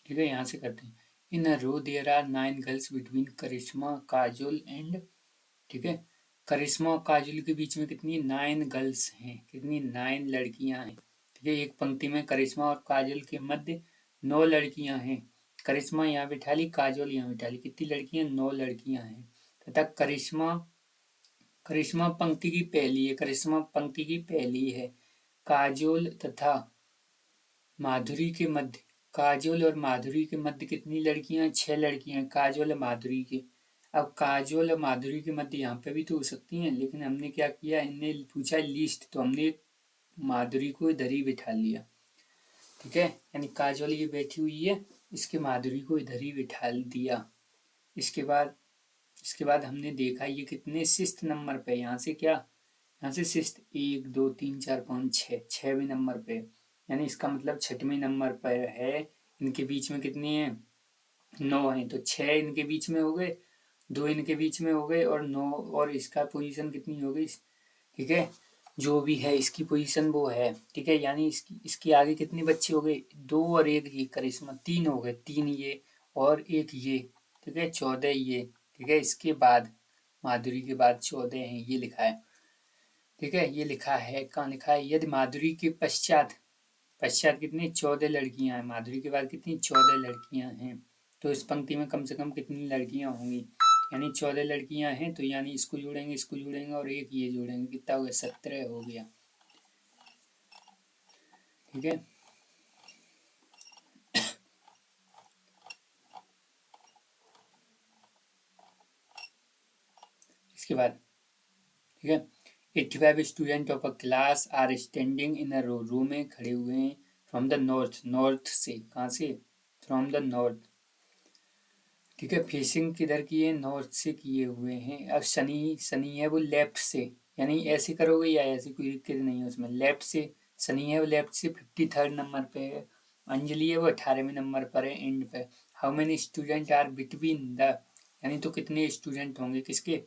ठीक है, यहाँ से करते हैं। In a row there are 9 girls between Karishma Kajol and, ठीक है, करिश्मा और काजोल के बीच में कितनी 9 गर्ल्स हैं, कितनी 9 लड़कियां हैं। ठीक है, एक पंक्ति में करिश्मा और काजोल के मध्य 9 लड़कियां हैं। करिश्मा यहाँ बिठा ली, काजोल यहाँ बिठा ली, कितनी लड़कियां, 9 लड़कियां हैं। तथा करिश्मा करिश्मा पंक्ति की पहली है, करिश्मा पंक्ति की पहली है। काजोल तथा माधुरी के मध्य, काजोल और माधुरी के मध्य कितनी लड़कियां, 6 लड़कियां हैं, काजोल और माधुरी के। अब काजोल और माधुरी के मध्य यहाँ पे भी तो हो सकती हैं, लेकिन हमने क्या किया, इनने पूछा लिस्ट, तो हमने माधुरी को इधर ही बिठा लिया। ठीक है, यानी काजोल ये बैठी हुई है, इसके माधुरी को इधर ही बिठा दिया। इसके बाद हमने देखा ये कितने शिस्त नंबर पे, यहाँ से क्या, यहाँ से शिस्त 1 2 3 4 5 6, 6वें नंबर पे, यानी इसका मतलब 6वें नंबर पर है। इनके बीच में कितनी है, 9 है, तो 6 इनके बीच में हो गए, 2 इनके बीच में हो गए, और 9, और इसका पोजीशन कितनी हो गई। ठीक है, जो भी है इसकी पोजीशन वो है। ठीक है, यानी इसकी आगे कितने बच्चे हो गए, 2 और 1 ये करिश्मा, 3 हो गए, 3 ये और 1 ये। ठीक है, 14 ये। ठीक है, इसके बाद माधुरी के बाद 14 हैं, ये लिखा है। ठीक है, ये लिखा है, कहाँ लिखा है, यदि माधुरी के पश्चात पश्चात कितनी 14 लड़कियां हैं, माधुरी के बाद कितनी 14 लड़कियां हैं, तो इस पंक्ति में कम से कम कितनी लड़कियां होंगी, यानी 14 लड़कियां हैं, तो यानी इसको जोड़ेंगे और एक ये जोड़ेंगे, कितना हो गया, 17 हो गया। ठीक है, इसके बाद, ठीक है, 85 student of a class are standing in a row, row में खड़े हुए हैं, फ्रॉम द नॉर्थ, नॉर्थ से, कहाँ से, फ्रॉम द नॉर्थ। ठीक है, फेसिंग किधर की है, नॉर्थ से किए हुए हैं। अब शनि, शनि है वो लेफ्ट से, यानी ऐसे करोगे या ऐसे, कोई दिक्कत नहीं है उसमें, लेफ्ट से शनि है वो लेफ्ट से 53rd नंबर पे है। अंजलि है वो 18वें नंबर पर है, एंड पे। How many student are between the, यानी तो कितने स्टूडेंट होंगे किसके,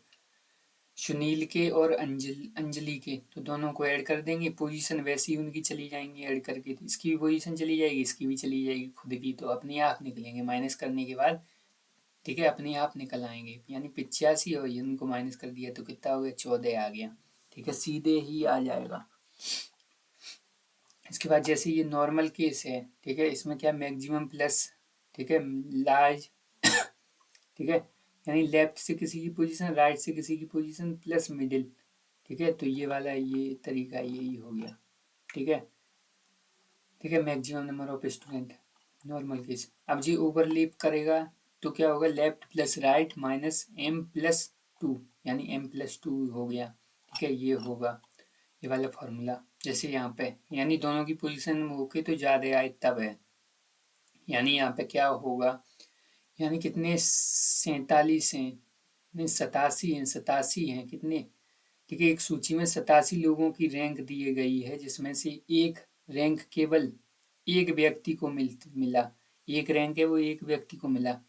सुनील के और अंजलि के, तो दोनों को ऐड कर देंगे, पोजीशन वैसी उनकी चली जाएंगी ऐड करके, तो इसकी भी पोजीशन चली जाएगी, इसकी भी चली जाएगी खुद की, तो अपने आप निकलेंगे माइनस करने के बाद। ठीक है, अपने आप निकल आएंगे, यानी 85 और इनको माइनस कर दिया तो कितना हो गया, 14 आ गया। ठीक है, सीधे ही आ जाएगा। इसके बाद जैसे ये नॉर्मल केस है, ठीक है, इसमें क्या मैक्सिमम प्लस, ठीक है, लार्ज, ठीक है, यानी लेफ्ट से किसी की पोजीशन, राइट से किसी की पोजीशन, प्लस मिडिल। ठीक है, तो ये वाला ये तरीका यही हो गया। ठीक है, ठीक है, maximum number of student, normal case. अब जी ओवरलैप करेगा तो क्या होगा, left plus right minus m+2, यानी m+2 हो गया। ठीक है, ये होगा ये वाला फॉर्मूला, जैसे यहाँ पे, यानी दोनों की पोजीशन होके तो ज़्यादा आए तब है, यानी यहाँ पे क्या होगा, यानी कितने 47 हैं, नहीं 87 हैं, 87 हैं कितने। ठीक है, एक सूची में 87 लोगों की रैंक दी गई है, जिसमें से एक रैंक केवल एक व्यक्ति को मिला, एक रैंक है वो एक व्यक्ति को मिला।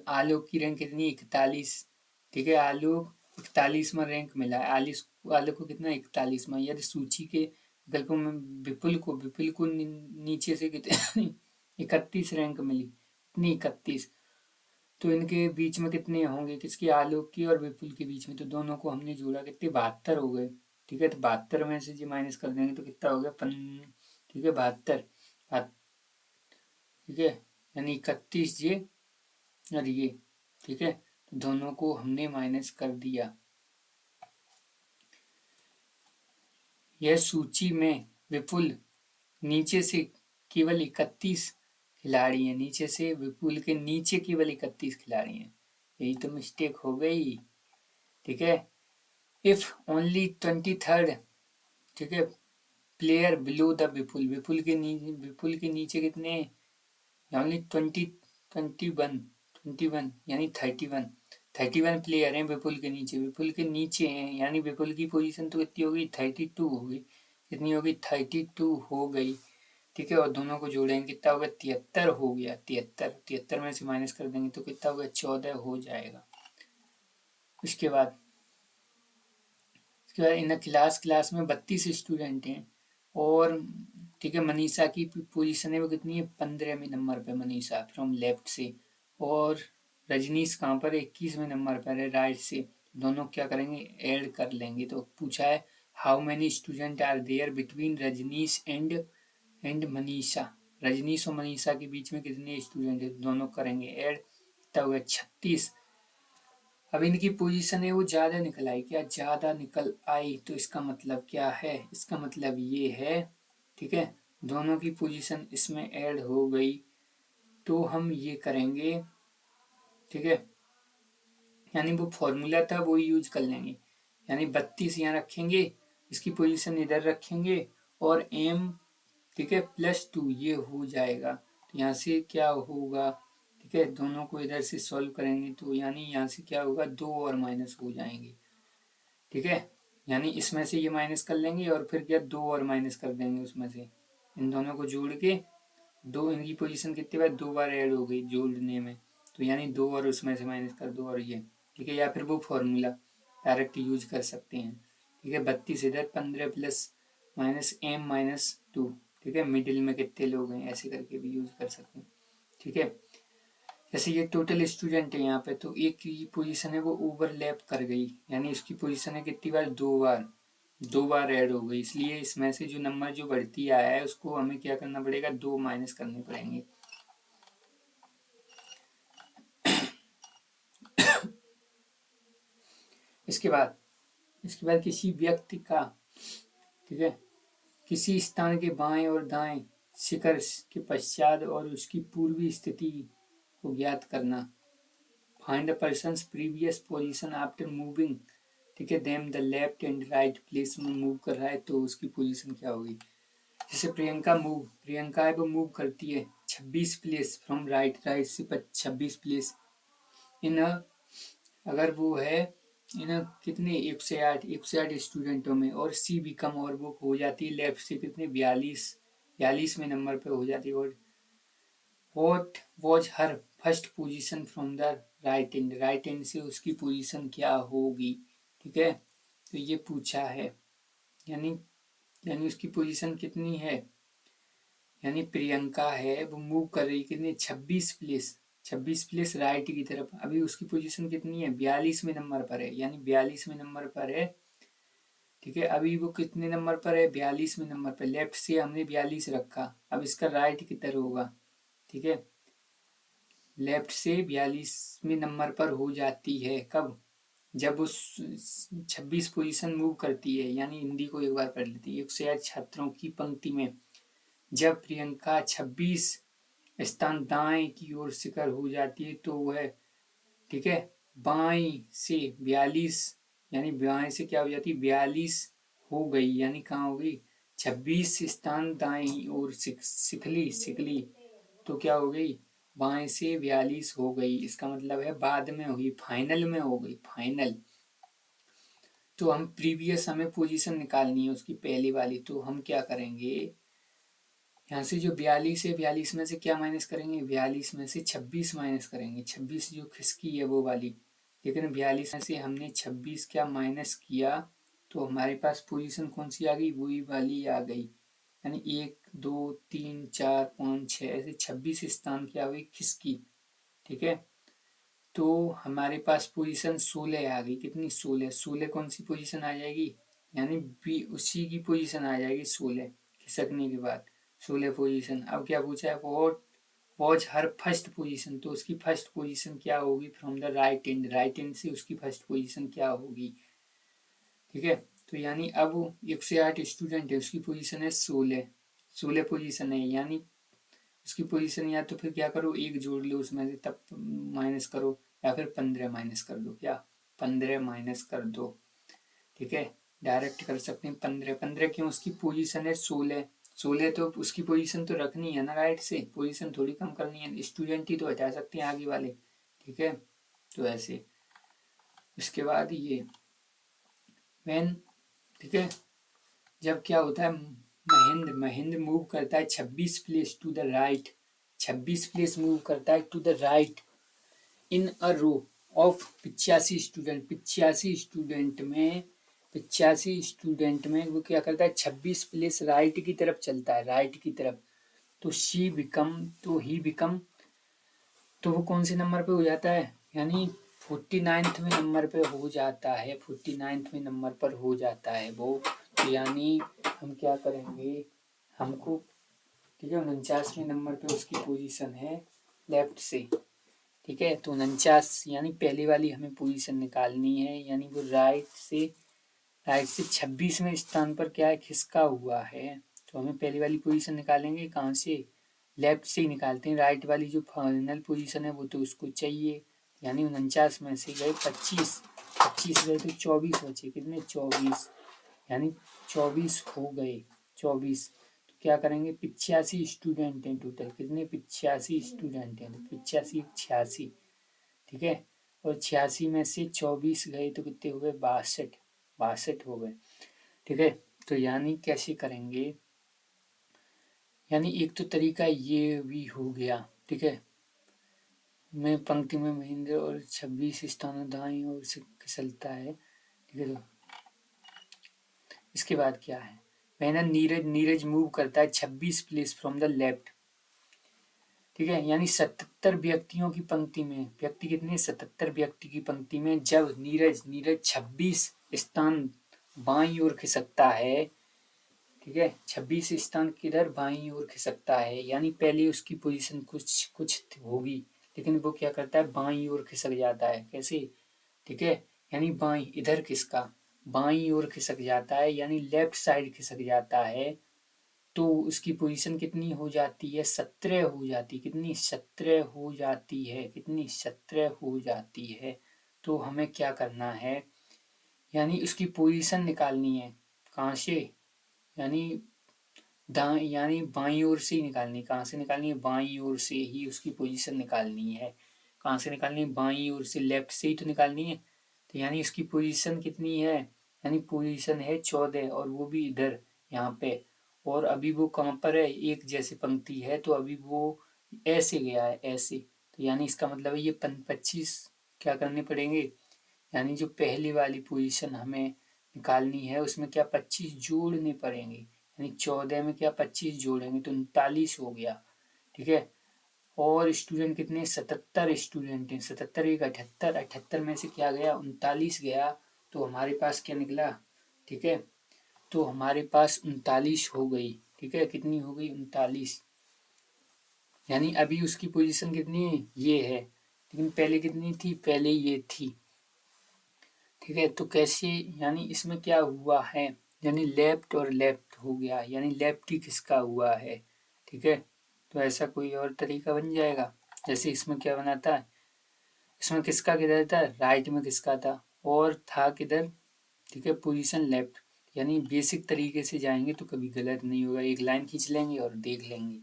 आलोक की रैंक कितनी, 41। ठीक है, आलोक 41वां रैंक मिला है, आलोक को कितना, 41वां। यदि सूची के विकल्पों में विपुल को नीचे से कितनी 31 रैंक मिली, कितनी 31, तो इनके बीच में कितने होंगे, किसके, आलोक की और विपुल के बीच में, तो दोनों को हमने जोड़ा, कितने 72 हो गए। ठीक है, तो 72 में से जी माइनस कर देंगे तो कितना हो गया, ठीक है, 72। ठीक है, यानी 31 ये और ये। ठीक है, तो दोनों को हमने माइनस कर दिया। यह सूची में विपुल नीचे से केवल 31 खिलाड़ी हैं, नीचे से विपुल के नीचे केवल 31 खिलाड़ी हैं, यही तो मिस्टेक हो गई। ठीक है, इफ ओनली 23rd, ठीक है, प्लेयर बिलो द विपुल के नीचे कितने, ओनली 21 यानी 31 प्लेयर हैं विपुल के नीचे हैं, यानी विपुल की पोजीशन तो कितनी होगी, 32 होगी, कितनी होगी, 32 हो गई। ठीक है, और दोनों को जोड़ेंगे कितना होगा, 73 हो गया, 73 में से माइनस कर देंगे तो कितना होगा, 14 हो जाएगा। इसके बाद इन क्लास में 32 स्टूडेंट हैं, और ठीक है। मनीषा की पोजीशन है वो कितनी है, 15वें नंबर पे मनीषा फ्रॉम लेफ्ट से, और रजनीश कहाँ पर है, 21वें नंबर पर है राइट से। दोनों क्या करेंगे, ऐड कर लेंगे। तो पूछा है how many student are there between Rajneesh and Manisha, Rajneesh और मनीषा के बीच में कितने स्टूडेंट है, दोनों करेंगे ऐड, तब है 36। अब इनकी पोजीशन है वो ज्यादा निकल आई, क्या ज्यादा निकल आई, तो इसका मतलब क्या है, इसका मतलब ये है, ठीक है, दोनों की पोजीशन इसमें ऐड हो गई। तो हम ये करेंगे, ठीक है, यानी वो फॉर्मूला था वो यूज कर लेंगे, यानी 32 यहाँ रखेंगे, इसकी पोजीशन इधर रखेंगे, और m, ठीक है, +2 ये हो जाएगा। तो यहाँ से क्या होगा, ठीक है, दोनों को इधर से सॉल्व करेंगे तो यानी यहाँ से क्या होगा, 2 और माइनस हो जाएंगे, ठीक है, यानी इसमें से ये माइनस कर लेंगे और फिर क्या 2 और माइनस कर देंगे उसमें से, इन दोनों को जोड़ के, दो इनकी पोजीशन कितनी बार, 2 बार ऐड हो गई जोड़ने में, तो यानी 2 और उसमें से माइनस कर दो और ये, ठीक है, या फिर वो फॉर्मूला डायरेक्ट यूज कर सकते हैं, ठीक है। 32 इधर, 15 प्लस माइनस m-2, ठीक है, मिडिल में कितने लोग हैं ऐसे करके भी यूज कर सकते हैं, ठीक है। जैसे ये टोटल स्टूडेंट है यहाँ पे, तो एक की पोजीशन है वो ओवरलैप कर गई, यानी उसकी पोजीशन है कितनी बार, 2 बार ऐड हो गई, इसलिए इसमें से जो नंबर जो बढ़ती आया है उसको हमें क्या करना पड़ेगा, 2 माइनस करने पड़ेंगे। इसके बाद किसी व्यक्ति का, ठीक है, किसी स्थान के बाएं और दाएं शिखर के पश्चात और उसकी पूर्वी स्थिति को ज्ञात करना। Find the persons previous position after moving, ठीक है, them the left and right place में मूव कर रहा है तो उसकी पोजीशन क्या होगी। जैसे प्रियंका है वो मूव करती है 26 प्लेस फ्रॉम राइट से 26 प्लेस इन, अगर वो है इन कितने 108 स्टूडेंटों में, और सी बिकम, और वो हो जाती है लेफ्ट से कितने 42वें नंबर पे हो जाती है। और what was her first position from the right end से उसकी पोजीशन क्या होगी, ठीक है, तो ये पूछा है, यानी उसकी पोजीशन कितनी है, यानी प्रियंका है वो मूव कर रही कितनी 26 प्लेस राइट की तरफ, अभी उसकी पोजीशन कितनी है 42वें नंबर पर है, यानी 42वें नंबर पर है, ठीक है। अभी वो कितने नंबर पर है, 42वें नंबर पर, लेफ्ट से हमने 42 रखा, अब इसका राइट किधर होगा, ठीक है, लेफ्ट से 42वें नंबर पर हो जाती है कब, जब वो 26 पोजीशन मूव करती है, यानी हिंदी को एक बार पढ़ लेती है। 108 छात्रों की पंक्ति में जब प्रियंका 26 स्थान दाएं की ओर शिखर हो जाती है तो वह, ठीक है, बाएं से 42, यानी बाएं से क्या हो जाती है 42 हो गई, यानी कहाँ हो गई 26 स्थान दाएं ओर सिखली, तो क्या हो गई बाएं से 42 हो गई, इसका मतलब है बाद में हुई, फाइनल में हो गई, फाइनल। तो हम प्रीवियस हमें पोजीशन निकालनी है उसकी पहली वाली, तो हम क्या करेंगे, यहाँ से जो 42 है 42 में से क्या माइनस करेंगे, 42 में से 26 माइनस करेंगे, 26 जो खिसकी है वो वाली, लेकिन 42 में से हमने 26 क्या माइनस किया तो हमारे पास पोजीशन कौन सी आ गई, वही वाली आ गई, यानी 1 2 3 4 5 6 ऐसे 26 स्थान क्या हुई खिसकी, ठीक है। तो हमारे पास पोजीशन 16 आ गई, कितनी 16 कौन सी पोजीशन आ जाएगी, यानी बी उसी की पोजीशन आ जाएगी 16 खिसकने के बाद, 16 पोजीशन। अब क्या पूछा है, what was her first position, तो उसकी फर्स्ट पोजीशन क्या होगी फ्रॉम द राइट एंड से उसकी फर्स्ट पोजीशन क्या होगी, ठीक है। तो यानी अब 108 स्टूडेंट है उसकी पोजीशन है 16 पोजीशन है, यानी उसकी पोजीशन, या तो फिर क्या करो एक जोड़ लो उसमें से तब माइनस करो, या फिर 15 माइनस कर दो, क्या 15 माइनस कर दो, ठीक है, डायरेक्ट कर सकते हैं 15 क्यों, उसकी पोजीशन है 16 तो उसकी पोजीशन तो रखनी है ना राइट से, पोजीशन थोड़ी कम करनी है, स्टूडेंट ही तो हटा सकते हैं आगे वाले, ठीक है। तो ऐसे उसके बाद ये व्हेन, ठीक है, जब क्या होता है महेंद्र मूव करता है 26 place to the right, 26 place move करता है to the right in a row of 85 student, 85 student में 85 स्टूडेंट में वो क्या करता है, 26 प्लेस राइट की तरफ चलता है, राइट की तरफ। तो ही बिकम, तो वो कौन से नंबर पे हो जाता है, यानी 49वें नंबर पे हो जाता है, 49वें नंबर पर हो जाता है वो। तो यानी हम क्या करेंगे, हमको, ठीक है, 49वें नंबर पे उसकी पोजीशन है लेफ्ट से, ठीक है। तो 49 यानी पहले वाली हमें पोजीशन निकालनी है, यानी वो राइट से 26वें स्थान पर क्या है, खिसका हुआ है। तो हमें पहली वाली पोजीशन निकालेंगे कहाँ से, लेफ्ट से ही निकालते हैं। राइट वाली जो फाइनल पोजीशन है वो तो उसको चाहिए, यानी 49 में से गए 25, 25 गए तो 24 बचे, कितने, 24, यानी 24 हो गए, 24। तो क्या करेंगे, 85 स्टूडेंट हैं टोटल, कितने, 85 स्टूडेंट हैं, तो 85 86, ठीक है। और 86 में से 24 गए तो कितने हो गए, 62, 62 हो गए, ठीक है। तो यानी कैसे करेंगे, यानी एक तो तरीका ये भी हो गया, ठीक है, में पंक्ति में महेंद्र और 26 स्थानों दाईं ओर से फिसलता है, ठीक है। तो इसके बाद क्या है, मेहनत नीरज मूव करता है 26 प्लेस फ्रॉम द लेफ्ट, ठीक है, यानी 77 व्यक्तियों की पंक्ति में, व्यक्ति कितने, 77 व्यक्ति की पंक्ति में जब नीरज 26 स्थान बाईं ओर खिसकता है, ठीक है, 26 स्थान किधर, बाईं ओर खिसकता है, यानी पहले उसकी पोजीशन कुछ कुछ होगी, लेकिन वो क्या करता है, बाईं ओर खिसक जाता है, कैसे, ठीक है, यानी बाईं, इधर किसका, बाईं ओर खिसक जाता है, यानी लेफ्ट साइड खिसक जाता है। तो उसकी पोजीशन कितनी हो जाती है, 17 हो जाती, कितनी, 17 हो जाती है, कितनी, 17 हो जाती है। तो हमें क्या करना है, यानी उसकी पोजीशन निकालनी है, कहाँ से, यानी दाएं, यानी बाईं ओर से ही निकालनी, कहाँ से निकालनी है, बाईं ओर से ही उसकी पोजीशन निकालनी है। कहाँ से निकालनी है, बाईं ओर से, लेफ्ट से ही तो निकालनी है। तो यानी उसकी पोजीशन कितनी है, यानी पोजीशन है 14, और वो भी इधर, यहाँ पे। और अभी वो कहाँ पर है, एक जैसे पंक्ति है, तो अभी वो ऐसे गया है, ऐसे। तो यानी इसका मतलब है ये 25 क्या करने पड़ेंगे, यानी जो पहली वाली पोजीशन हमें निकालनी है उसमें क्या 25 जोड़ने पड़ेंगे, यानी 14 में क्या 25 जोड़ेंगे तो 39 हो गया, ठीक है। और स्टूडेंट कितने, 77 स्टूडेंट हैं, 77 एक 78, 78 में से क्या गया, 39 गया। तो हमारे पास क्या निकला, ठीक है, तो हमारे पास 39 हो गई, ठीक है, कितनी हो गई, 39। यानी अभी उसकी पोजीशन कितनी है, ये है, लेकिन पहले कितनी थी, पहले ये थी, ठीक है। तो कैसे, यानी इसमें क्या हुआ है, यानी लेफ्ट और लेफ्ट हो गया, यानी लेफ्ट ही किसका हुआ है, ठीक है। तो ऐसा कोई और तरीका बन जाएगा, जैसे इसमें क्या बना था, इसमें किसका किधर था, राइट में किसका था, और था किधर, ठीक है, पोजीशन लेफ्ट। यानी बेसिक तरीके से जाएंगे तो कभी गलत नहीं होगा, एक लाइन खींच लेंगे और देख लेंगे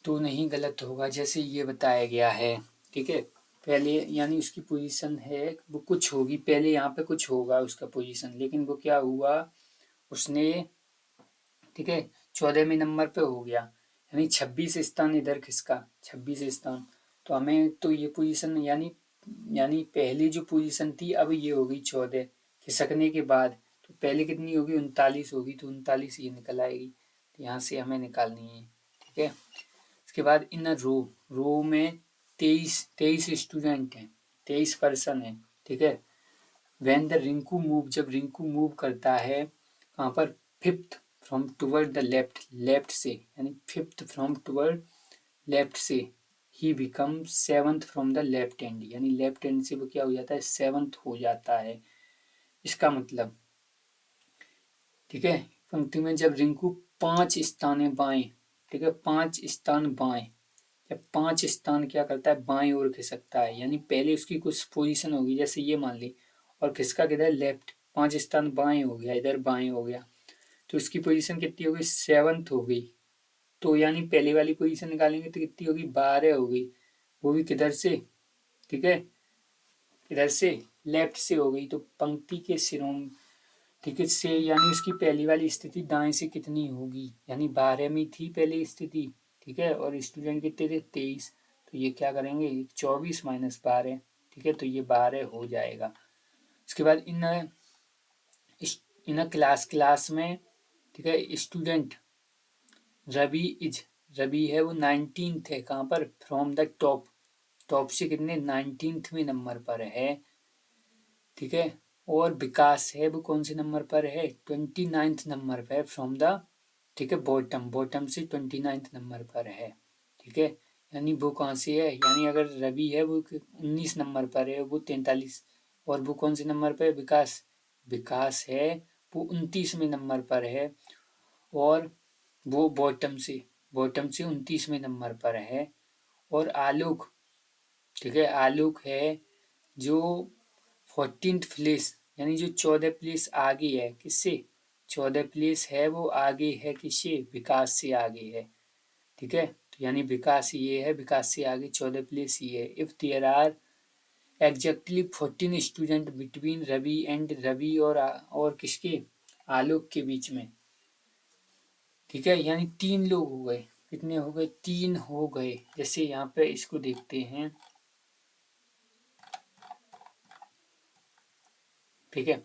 तो नहीं गलत होगा, जैसे ये बताया गया है, ठीक है। पहले यानी उसकी पोजीशन है वो कुछ होगी, पहले यहाँ पे कुछ होगा उसका पोजीशन, लेकिन वो क्या हुआ, उसने, ठीक है, 14वें नंबर पे हो गया, यानी 26 स्थान इधर किसका, 26 स्थान। तो हमें तो ये पोजीशन यानी पहली जो पोजीशन थी अब ये होगी 14 खिसकने के बाद, तो पहले कितनी होगी, 39 होगी, तो 39 ये निकल आएगी, तो यहाँ से हमें निकालनी है, ठीक है। इसके बाद इन रो में 23 स्टूडेंट हैं, 23 पर्सन है, ठीक है। वेन द रिंकू मूव, जब रिंकू मूव करता है कहाँ पर, fifth from toward the left, left से, यानी फिफ्थ फ्रॉम टुवर्ड लेफ्ट से, he become seventh from the left and, यानी लेफ्ट एंड से वो क्या हो जाता है, सेवंथ हो जाता है। इसका मतलब, ठीक है, पंक्ति में जब रिंकू 5 स्थान बाएं, ठीक है, 5 स्थान बाएं, जब 5 स्थान क्या करता है, बाएं ओर खिसकता है, यानी पहले उसकी कुछ पोजीशन होगी, जैसे ये मान ली, और खिसका किधर, लेफ्ट, 5 स्थान बाएं हो गया, इधर बाएं हो गया, तो उसकी पोजीशन कितनी हो गई, सेवंथ हो गई। तो यानी पहली वाली पोजीशन निकालेंगे तो कितनी होगी, 12 हो गई, वो भी किधर से, ठीक है, इधर से, लेफ्ट से हो गई। तो पंक्ति के सिरों, ठीक है, से, यानी उसकी पहली वाली स्थिति दाएं से कितनी होगी, यानी 12 में थी पहली स्थिति, ठीक है, और स्टूडेंट कितने थे, 23, तो ये क्या करेंगे, 24 - 12, ठीक है, तो ये 12 हो जाएगा। उसके बाद इन इन अ क्लास में, ठीक है, स्टूडेंट रवि है वो 19th है, कहाँ पर, फ्रॉम द टॉप से कितने 19th में नंबर पर है, ठीक है। और विकास है वो कौन से नंबर पर है, 29th नंबर पर है, फ्रॉम द, ठीक है, बॉटम से 29th नंबर पर है, ठीक है। यानी वो कहाँ से है, यानी अगर रवि है वो 19 नंबर पर है, वो 43, और वो कौन से नंबर पर है, विकास है वो 29वें नंबर पर है, और वो बॉटम से 29वें नंबर पर है। और आलोक, ठीक है, आलोक है जो 14th प्लेस, यानी जो 14 प्लेस आगे है, किससे, 14 प्लेस है वो आगे है, किससे, विकास से आगे है, ठीक है। तो यानी विकास ये है, विकास से आगे 14 प्लेस ये है। If there are exactly 14 student between Ravi और किसके, आलोक के बीच में, ठीक है। यानी 3 लोग हो गए, कितने हो गए, 3 हो गए। जैसे यहाँ पे इसको देखते हैं, ठीक है,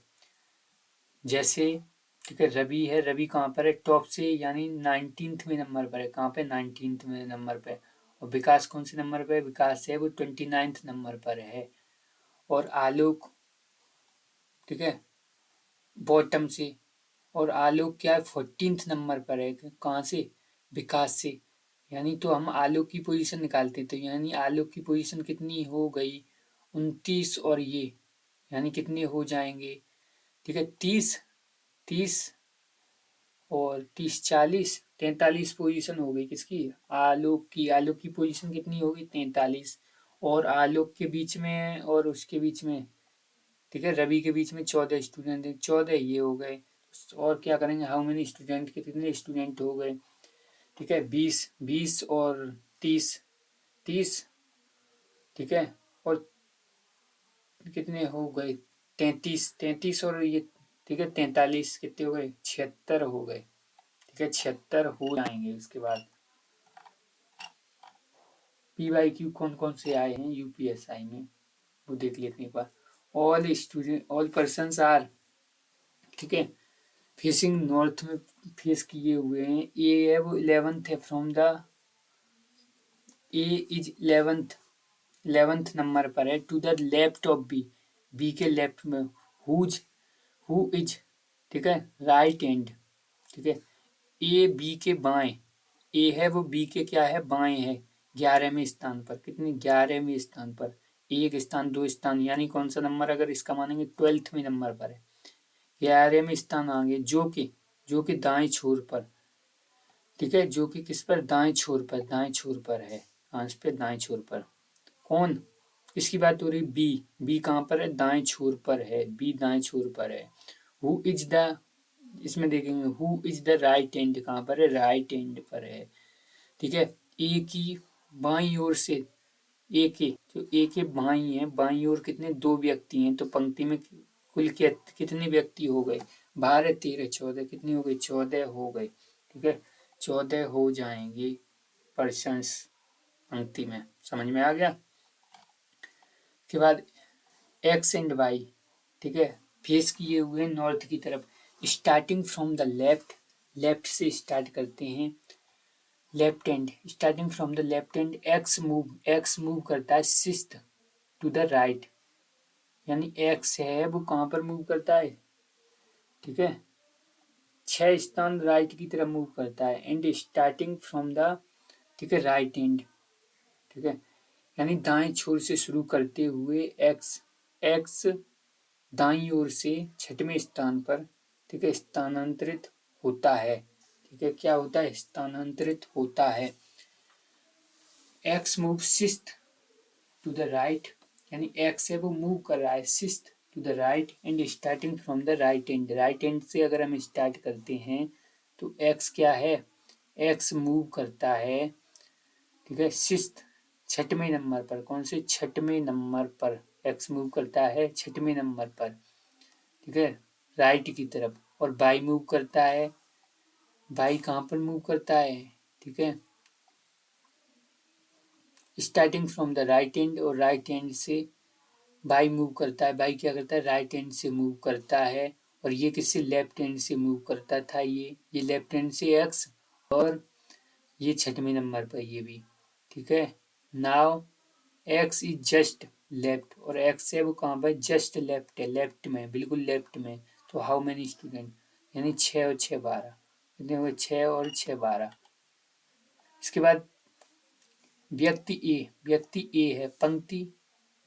जैसे, ठीक है, रवि कहाँ पर है, टॉप से, यानी 19th में नंबर पर है, कहाँ पे, 19th में नंबर पे। और विकास कौन से नंबर पे है, विकास है वो 29th नंबर पर है। और आलोक, ठीक है, बॉटम से, और आलोक क्या है, 14th नंबर पर है, कहाँ से, विकास से। यानी तो हम आलोक की पोजीशन निकालते थे, यानी आलोक की पोजीशन कितनी हो गई, 29, और ये यानी कितने हो जाएंगे, ठीक है, 30 और 30 40 43 पोजीशन हो गई किसकी, आलोक की पोजीशन कितनी होगी, 43। और आलोक के बीच में और उसके बीच में, ठीक है, रवि के बीच में 14 स्टूडेंट है, 14 ये हो गए। और क्या करेंगे, हाउ मेनी स्टूडेंट के कितने स्टूडेंट हो गए, ठीक है, 20 और 30, ठीक है। और कितने हो गए, 33 और ये, ठीक है, 43 कितने हो गए, 76 हो गए, ठीक है, 76 हो जाएंगे। उसके बाद PYQ कौन कौन से आए हैं UPSI में, वो देख लेते हैं एक बार। ऑल पर्सन आर, ठीक है, फेसिंग नॉर्थ में फेस किए हुए हैं। ए है वो 11th है, from the, A is 11th नंबर पर है, to the left of B के लेफ्ट में, हु इज, ठीक है, राइट एंड, ठीक है, ए बी के बाएं, ए है वो बी के क्या है, बाएं है, 11वें स्थान पर, कितने, 11वें स्थान पर, एक स्थान 2 स्थान, यानी कौन सा नंबर अगर इसका मानेंगे 12वें नंबर पर है, 11वें स्थान आगे, जो कि दाएं छोर पर, ठीक है, जो कि किस पर, दाएं छोर पर है, आंस पे दाएं छोर पर। कौन, किसकी बात हो रही, बी कहाँ पर है, दाएं छोर पर है, बी दाएं छोर पर है। हु इज द, इसमें देखेंगे who is the right and कहाँ पर है, राइट एंड पर है, ठीक है। ए की बाई ओर से, ए के बाई है, बाई ओर कितने, 2 व्यक्ति हैं, तो पंक्ति में कुल कितने व्यक्ति हो गए, 12 13 14, कितनी हो गई, 14 हो गए, ठीक है, 14 हो जाएंगे पर्सन्स पंक्ति में, समझ में आ गया। के बाद एक्स एंड वाई, ठीक है, फेस किए हुए नॉर्थ की तरफ, स्टार्टिंग फ्रॉम द लेफ्ट से स्टार्ट करते हैं, left hand, starting from the left hand, x move करता है सिक्स्थ टू द राइट, यानी एक्स है वो कहाँ पर मूव करता है, ठीक है, 6 स्थान राइट की तरफ मूव करता है, एंड स्टार्टिंग फ्रॉम द, ठीक है, राइट हैंड, ठीक है, यानी दाएं छोर से शुरू करते हुए एक्स दाईं ओर से 6वें स्थान पर, ठीक है, स्थानांतरित होता है, ठीक है, क्या होता है, स्थानांतरित होता है। X move sixth to the right, यानी एक्स है वो मूव कर रहा है sixth to the right, and starting from the right end से अगर हम स्टार्ट करते हैं तो एक्स क्या है, एक्स मूव करता है, ठीक है, सिक्स्थ 6वें नंबर पर, कौन से, 6वें नंबर पर एक्स मूव करता है, 6वें नंबर पर, ठीक है, राइट की तरफ। और बाई मूव करता है, बाई कहाँ पर मूव करता है, ठीक है, starting from the right and, और राइट एंड से बाई मूव करता है, बाई क्या करता है, राइट एंड से मूव करता है, और ये किससे लेफ्ट हैंड से मूव करता था, ये लेफ्ट हैंड से x, और ये 6वें नंबर पर ये भी, ठीक है। Now x is just left, और x है वो कहाँ पर, जस्ट लेफ्ट है, लेफ्ट में, बिल्कुल लेफ्ट में। तो हाउ मेनी स्टूडेंट, यानी 6 और 6 12, कितने हुए, 6 और 6 12। इसके बाद व्यक्ति ए है, पंक्ति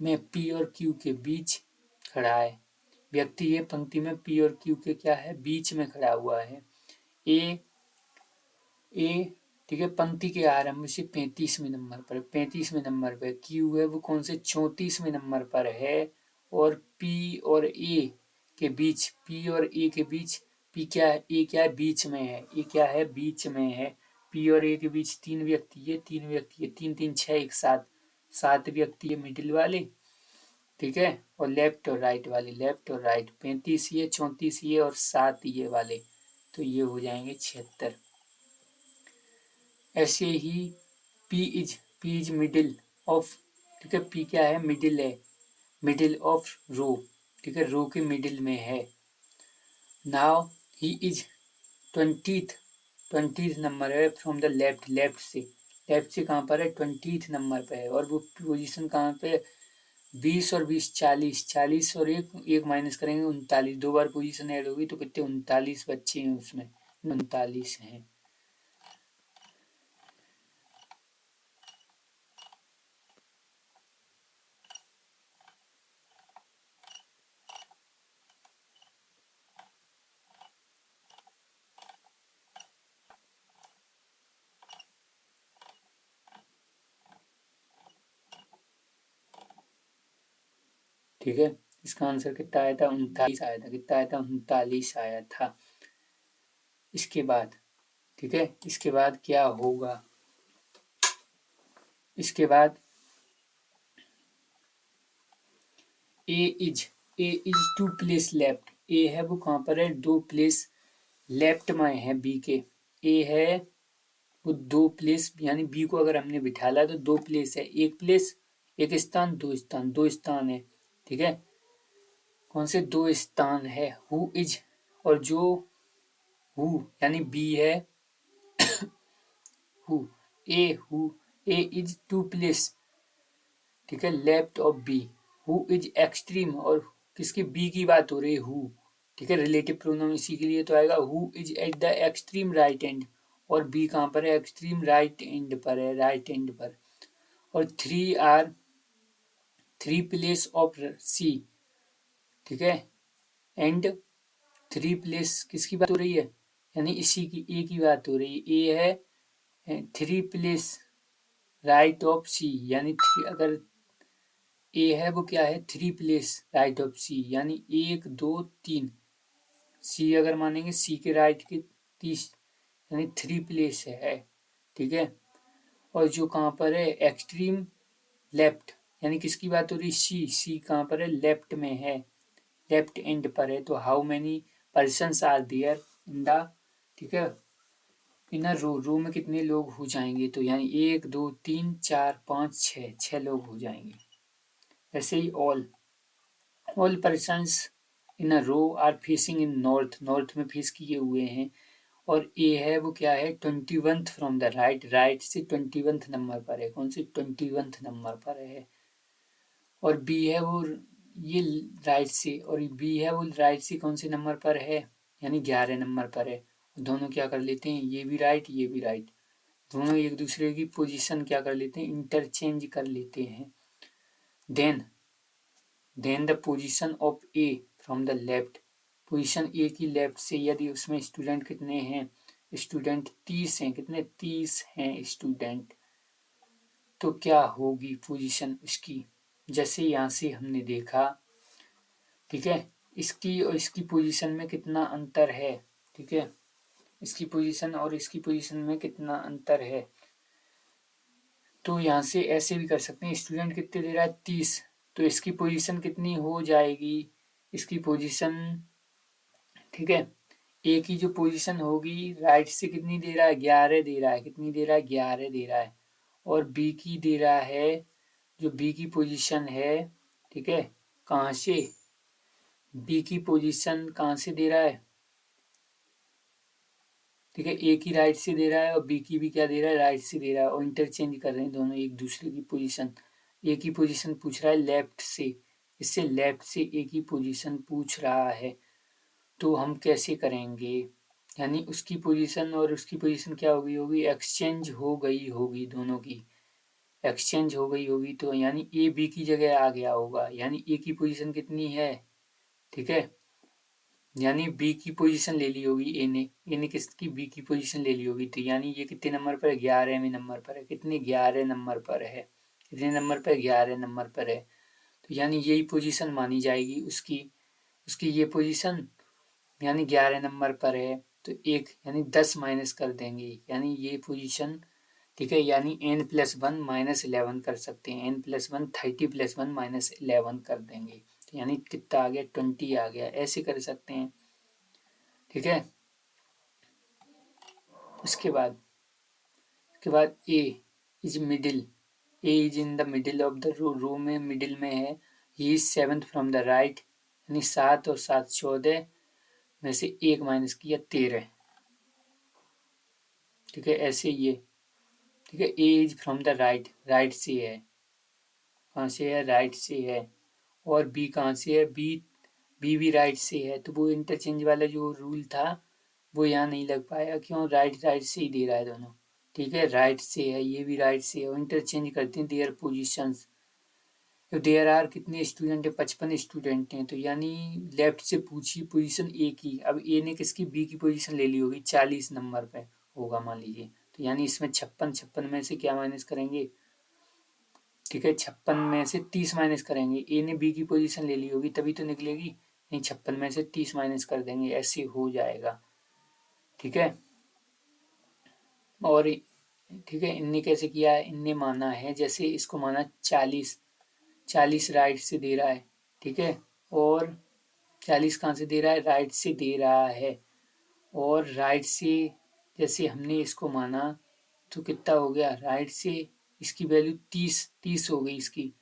में P और Q के बीच खड़ा है। व्यक्ति ये पंक्ति में P और Q के क्या है, बीच में खड़ा हुआ है। ए ठीक है, पंक्ति के आरंभ से 35वें नंबर पर, 35वें नंबर पर। Q है वो कौन से, 34वें नंबर पर है। और P और A के बीच, P और A के बीच, P क्या है, A क्या है, बीच में है, A क्या है, बीच में है। P और A के बीच 3 व्यक्ति है, 3 व्यक्ति है, 3 3 6 एक साथ, 7 व्यक्ति है मिडिल वाले, ठीक है। और लेफ्ट और राइट वाले, लेफ्ट और राइट, 35 ये, 34 ये और 7 ये वाले, तो ये हो जाएंगे 76। ऐसे ही P इज मिडिल ऑफ, ठीक है, P क्या है, मिडिल है, मिडिल ऑफ रो, ठीक है, रो के मिडिल में है। Now he is 20th number है फ्रॉम द लेफ्ट, लेफ्ट से कहाँ पर है, 20th नंबर पे है। और वो पोजीशन कहाँ पे, 20 और 20 40, 40 और एक माइनस करेंगे 39, 2 बार पोजीशन ऐड होगी तो कितने, 39 बच्चे हैं उसमें, 39 हैं। ठीक है, इसका आंसर कितना आया था, 39 आया था, कितना आया था, 39 आया था। इसके बाद, ठीक है, इसके बाद क्या होगा, इसके बाद ए इज 2 प्लेस लेफ्ट, ए है वो कहाँ पर है, 2 प्लेस लेफ्ट में है बी के। ए है वो 2 प्लेस, यानी बी को अगर हमने बिठाला तो 2 प्लेस है, एक प्लेस, एक स्थान, 2 स्थान, 2 स्थान है, ठीक है। कौन से 2 स्थान है, हु इज, और जो हु यानी बी है, हु ए इज 2 प्लेस, ठीक है, left of B. Who is extreme, और किसकी, बी की बात हो रही है, हु, ठीक है, रिलेटिव प्रोनाउन इसी के लिए तो आएगा। Who is at the extreme right and, और बी कहाँ पर है, एक्सट्रीम राइट एंड पर है, राइट एंड पर। और 3 प्लेस ऑफ सी, ठीक है, एंड 3 प्लेस किसकी बात हो रही है, यानी इसी की, ए की बात हो रही है। ए है 3 प्लेस राइट ऑफ सी, यानी अगर ए है वो क्या है, 3 प्लेस राइट ऑफ सी, यानी 1 2 3, सी अगर मानेंगे सी के राइट के 30, यानी 3 प्लेस है, ठीक है। और जो कहाँ पर है, एक्सट्रीम लेफ्ट, यानी किसकी बात हो रही, सी कहाँ पर है, लेफ्ट में है, लेफ्ट एंड पर है। तो how many persons are there in the, ठीक है, इन अ रो में कितने लोग हो जाएंगे, तो यानी 1 2 3 4 5 6, 6 लोग हो जाएंगे। ऐसे ही all persons in a row are facing in north, north में फेस किए हुए हैं। और ए है वो क्या है, 21th from the right, right से 21th नंबर पर है, कौन से, 21th नंबर पर है। और बी है वो ये राइट से, और बी है वो राइट से कौन से नंबर पर है, यानी 11 नंबर पर है। दोनों क्या कर लेते हैं, ये भी राइट ये भी राइट, दोनों एक दूसरे की पोजीशन क्या कर लेते हैं, इंटरचेंज कर लेते हैं। Then the position of A from the left, position A की लेफ्ट से यदि उसमें स्टूडेंट कितने हैं, स्टूडेंट 30 हैं, कितने, 30 हैं स्टूडेंट, तो क्या होगी पोजीशन उसकी, जैसे यहाँ से हमने देखा, ठीक है, इसकी और इसकी पोजीशन में कितना अंतर है, ठीक है, इसकी पोजीशन और इसकी पोजीशन में कितना अंतर है। तो यहाँ से ऐसे भी कर सकते हैं, स्टूडेंट कितने दे रहा है, 30, तो इसकी पोजीशन कितनी हो जाएगी, इसकी पोजीशन, ठीक है, ए की जो पोजीशन होगी राइट से कितनी दे रहा है, 11 दे रहा है, कितनी दे रहा है, 11 दे रहा है। और बी की दे रहा है, जो बी की पोजीशन है, ठीक है, कहाँ से, बी की पोजीशन कहाँ से दे रहा है, ठीक है, ए की राइट से दे रहा है और बी की भी क्या दे रहा है, राइट से दे रहा है, और इंटरचेंज कर रहे हैं दोनों एक दूसरे की पोजीशन। ए की पोजीशन पूछ रहा है लेफ्ट से, इससे लेफ्ट से ए की पोजीशन पूछ रहा है, तो हम कैसे करेंगे, यानी उसकी पोजीशन और उसकी पोजीशन क्या हो गई होगी, एक्सचेंज हो गई होगी, दोनों की एक्सचेंज हो गई होगी, तो यानी ए बी की जगह आ गया होगा, यानी ए की पोजीशन कितनी है, ठीक है, यानी बी की पोजीशन ले ली होगी ए ने किसकी, बी की पोजीशन ले ली होगी, तो यानी ये कितने नंबर पर है, 11वें नंबर पर है, कितने 11 नंबर पर है, कितने नंबर पर, 11 नंबर पर है, तो यानी यही पोजीशन मानी जाएगी उसकी, उसकी ये पोजीशन यानी 11 नंबर पर है, तो एक यानी 10 माइनस कर देंगे, यानी ये पोजीशन, ठीक है, यानी n+1 -11 कर सकते हैं, n+1 30+1 -11 कर देंगे, तो यानी कितना आ गया, 20 आ गया, ऐसे कर सकते हैं, ठीक है। उसके बाद A is middle, A is in the middle of the row में मिडिल में है, he is 7th from the right, यानी 7 और 7 14 में से 1 माइनस किया 13, ठीक है, ऐसे ये, ठीक है, A is from the right, right से है, कहाँ से है, राइट से है, और बी कहाँ से है, बी भी राइट से है, तो वो इंटरचेंज वाला जो रूल था वो यहाँ नहीं लग पाया, क्यों, राइट राइट से ही दे रहा है दोनों, ठीक है, राइट से है, ये भी राइट से है, और इंटरचेंज करते हैं देयर पोजीशंस, तो देयर आर कितने स्टूडेंट है, 55 स्टूडेंट हैं, तो यानी लेफ्ट से पूछी पोजीशन ए की, अब ए ने किसकी, बी की पोजीशन ले ली होगी, 40 नंबर पे होगा मान लीजिए, तो यानी इसमें 56 में से क्या माइनस करेंगे, ठीक है, 56 में से 30 माइनस करेंगे, ए ने बी की पोजीशन ले ली होगी तभी तो निकलेगी, नहीं 56 में से 30 माइनस कर देंगे, ऐसे हो जाएगा, ठीक है। और ठीक है, इनने कैसे किया है, इनने माना है जैसे इसको माना 40 राइट से दे रहा है, ठीक है, और 40 कहाँ से दे रहा है, राइट से दे रहा है, और राइट से जैसे हमने इसको माना तो कितना हो गया, राइट से इसकी वैल्यू 30 हो गई इसकी,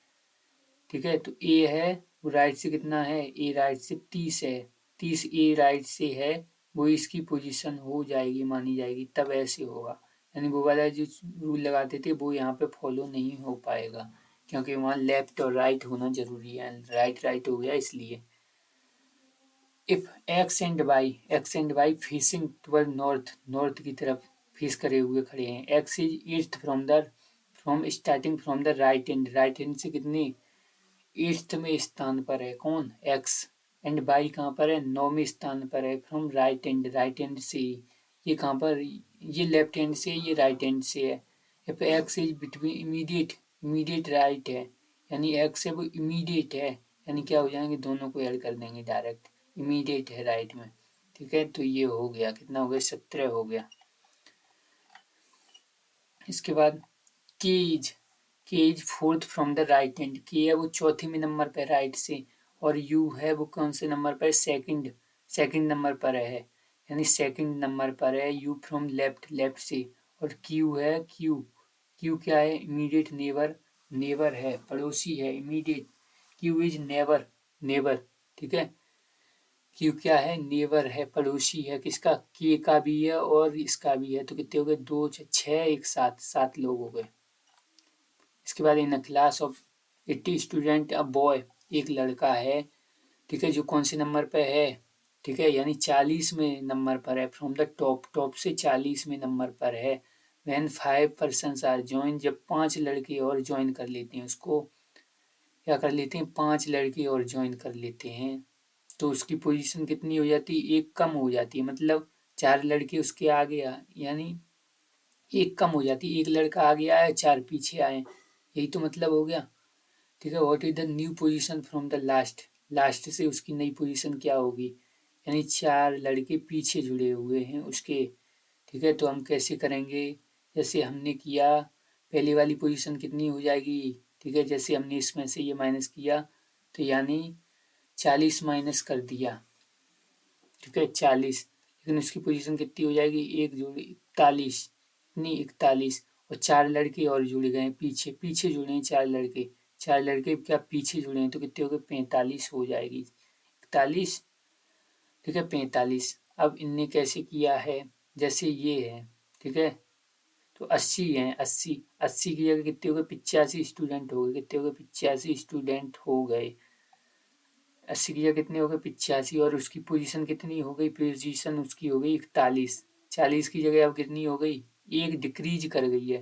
ठीक है, तो ए है वो राइट से कितना है, ए राइट से 30 है, 30 ए राइट से है, वो इसकी पोजीशन हो जाएगी, मानी जाएगी, तब ऐसे होगा, यानी वो वाला जो रूल लगाते थे वो यहाँ पे फॉलो नहीं हो पाएगा, क्योंकि वहाँ लेफ्ट और राइट होना जरूरी है, राइट राइट हो गया इसलिए। If X and Y facing toward north, north की तरफ फेस करे हुए खड़े हैं, X is east from starting from the right end से कितनी, एट्थवें स्थान पर है कौन, एक्स, एंड बाई कहाँ पर है, 9वें स्थान पर है, फ्रॉम राइट एंड से, ये कहाँ पर, ये लेफ्ट हैंड से, ये राइट हैंड से है, if x is between immediate, immediate right है, यानी एक्स है वो इमीडिएट है, यानी क्या हो जाएंगे, दोनों को ऐड कर देंगे डायरेक्ट, इमीडिएट है राइट में, ठीक है, तो ये हो गया, कितना हो गया, 17 हो गया। इसके बाद केज, केज 4th from the right hand, के है वो चौथे में नंबर पर राइट से, और यू है वो कौन से नंबर पर, सेकंड नंबर पर है, यानी सेकंड नंबर पर है, यू फ्रॉम लेफ्ट से, और क्यू है, क्यू क्या है, इमीडिएट नेबर है, पड़ोसी है, इमीडिएट, क्यू इज नेबर, ठीक है, क्यू क्या है, नेबर है, पड़ोसी है, किसका, के का भी है और इसका भी है, तो कितने हो गए, 2 6 एक साथ 7 लोग हो गए। इसके बाद in class of 80 student a boy, एक लड़का है, ठीक है, जो कौन से नंबर पे है, ठीक है, यानी 40वें नंबर पर है, फ्रॉम द टॉप से 40वें नंबर पर है, व्हेन 5 पर्सन्स आर ज्वाइन, जब 5 लड़के और ज्वाइन कर लेते हैं उसको, क्या कर लेते हैं, 5 लड़के और ज्वाइन कर लेते हैं, तो उसकी पोजीशन कितनी हो जाती है, एक कम हो जाती है, मतलब 4 लड़के उसके आगे यानी एक कम हो जाती है, एक लड़का आगे आया 4 पीछे आए, यही तो मतलब हो गया, ठीक है, what is the new position from the last से उसकी नई पोजीशन क्या होगी, यानी 4 लड़के पीछे जुड़े हुए हैं उसके, ठीक है, तो हम कैसे करेंगे, जैसे हमने किया पहले वाली पोजीशन कितनी हो जाएगी, ठीक है, जैसे हमने इसमें से ये माइनस किया, तो यानी 40 माइनस कर दिया, ठीक है, 40, लेकिन उसकी पोजीशन कितनी हो जाएगी, एक जोड़ी 41, नहीं 41, और 4 लड़के और जुड़ गए पीछे, पीछे जुड़े हैं 4 लड़के, 4 लड़के क्या पीछे जुड़े हैं, तो कितने हो गए, 45 हो जाएगी, 41, ठीक है 45। अब इनने कैसे किया है, जैसे ये है, ठीक है तो 80 है, 80 की जगह कितने हो गए, 85 स्टूडेंट हो गए, कितने हो गए, 85 स्टूडेंट हो गए। 80 की जगह कितने हो गए, 85, और उसकी पोजीशन कितनी हो गई, पोजीशन उसकी हो गई 41। 40 की जगह अब कितनी हो गई, एक डिक्रीज कर गई है,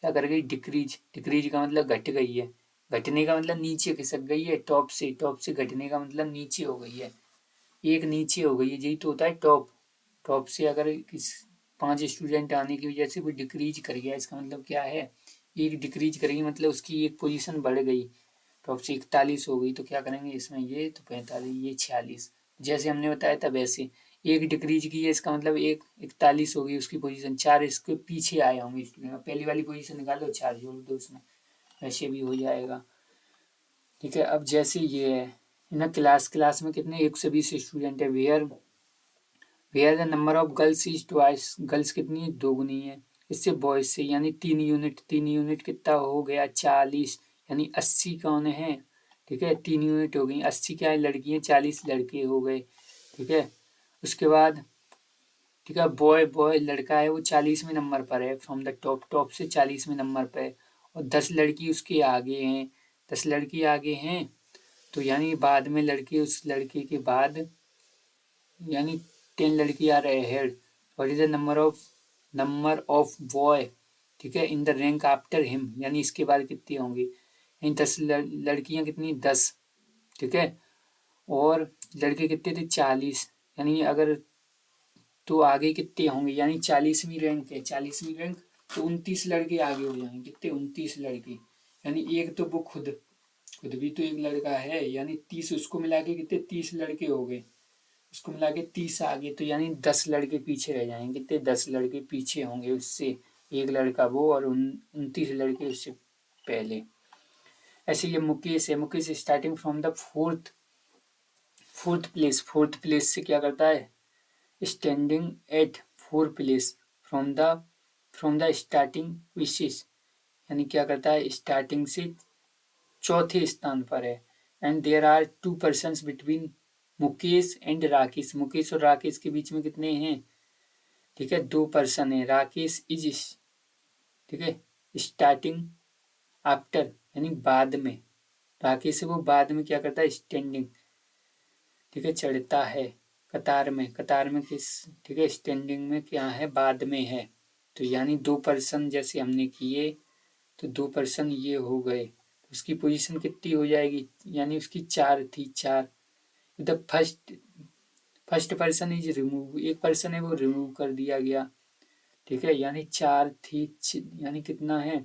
क्या कर गई, डिक्रीज। डिक्रीज का मतलब घट गई है, घटने का मतलब नीचे खिसक गई है, टॉप से घटने का मतलब नीचे हो गई है, एक नीचे हो गई है, यही तो होता है टॉप। टॉप से अगर किस 5 स्टूडेंट आने की वजह से वो डिक्रीज कर गया, इसका मतलब क्या है, एक डिक्रीज करेगी मतलब उसकी एक पोजीशन बढ़ गई, टॉप से 41 हो गई, तो क्या करेंगे इसमें, ये तो 45, ये 46, जैसे हमने बताया था वैसे। एक डिक्रीज की है, इसका मतलब एक 41 हो गई उसकी पोजीशन, 4 इसके पीछे आए होंगे स्टूडेंट, पहली वाली पोजीशन निकालो, 4 जोड़ दो उसमें, वैसे भी हो जाएगा, ठीक है। अब जैसे ये है ना, क्लास में कितने 120 स्टूडेंट है, where the number of girls is twice, girls कितनी है, दोगुनी है इससे बॉयज से, यानी 3 यूनिट कितना हो गया, 40, यानी 80 कौन है, ठीक है 3 यूनिट हो गई, 80 क्या है लड़की है, 40 लड़के हो गए, ठीक है। उसके बाद ठीक है, बॉय लड़का है वो 40वें नंबर पर है, फ्रॉम द टॉप से 40वें नंबर पर है, और 10 लड़की उसके आगे हैं, 10 लड़की आगे हैं, तो यानी बाद में लड़के, उस लड़के के बाद यानी 10 लड़की आ रहे head, what is the number of boy, ठीक है in the rank after him, यानी इसके बाद कितनी होंगी, यानी 10 लड़कियां कितनी, 10, ठीक है, और लड़के कितने थे, 40, यानी अगर तो आगे कितने होंगे, यानी 40वीं रैंक है, 40वीं रैंक, तो 29 लड़के आगे हो जाएंगे, कितने, 29 लड़के, यानी एक तो वो खुद खुद भी तो एक लड़का है, यानी 30, उसको मिला के कितने, 30 लड़के हो गए, उसको मिला के 30 आगे, तो यानी 10 लड़के पीछे रह जाएंगे, कितने, 10 लड़के पीछे होंगे उससे, एक लड़का वो, और 29 लड़के उससे पहले। ऐसे ये मुकेश है, Mukesh starting from the fourth place से क्या करता है, standing at 4 place from the starting विशेष, यानी क्या करता है, स्टार्टिंग से चौथे स्थान पर है, and there are 2 person between Mukesh and Rakesh, Mukesh और राकेश के बीच में कितने हैं, ठीक है 2 पर्सन है, राकेश इज, ठीक है स्टार्टिंग आफ्टर, यानी बाद में, राकेश से वो बाद में क्या करता है, स्टैंडिंग, ठीक है चढ़ता है, कतार में किस, ठीक है स्टैंडिंग में क्या है, बाद में है, तो यानी 2 पर्सन जैसे हमने किए, तो 2 पर्सन ये हो गए, उसकी पोजीशन कितनी हो जाएगी, यानी उसकी 4 थी, 4, the first person is remove, एक पर्सन है वो रिमूव कर दिया गया, ठीक है, यानी 4 थी, यानी कितना है,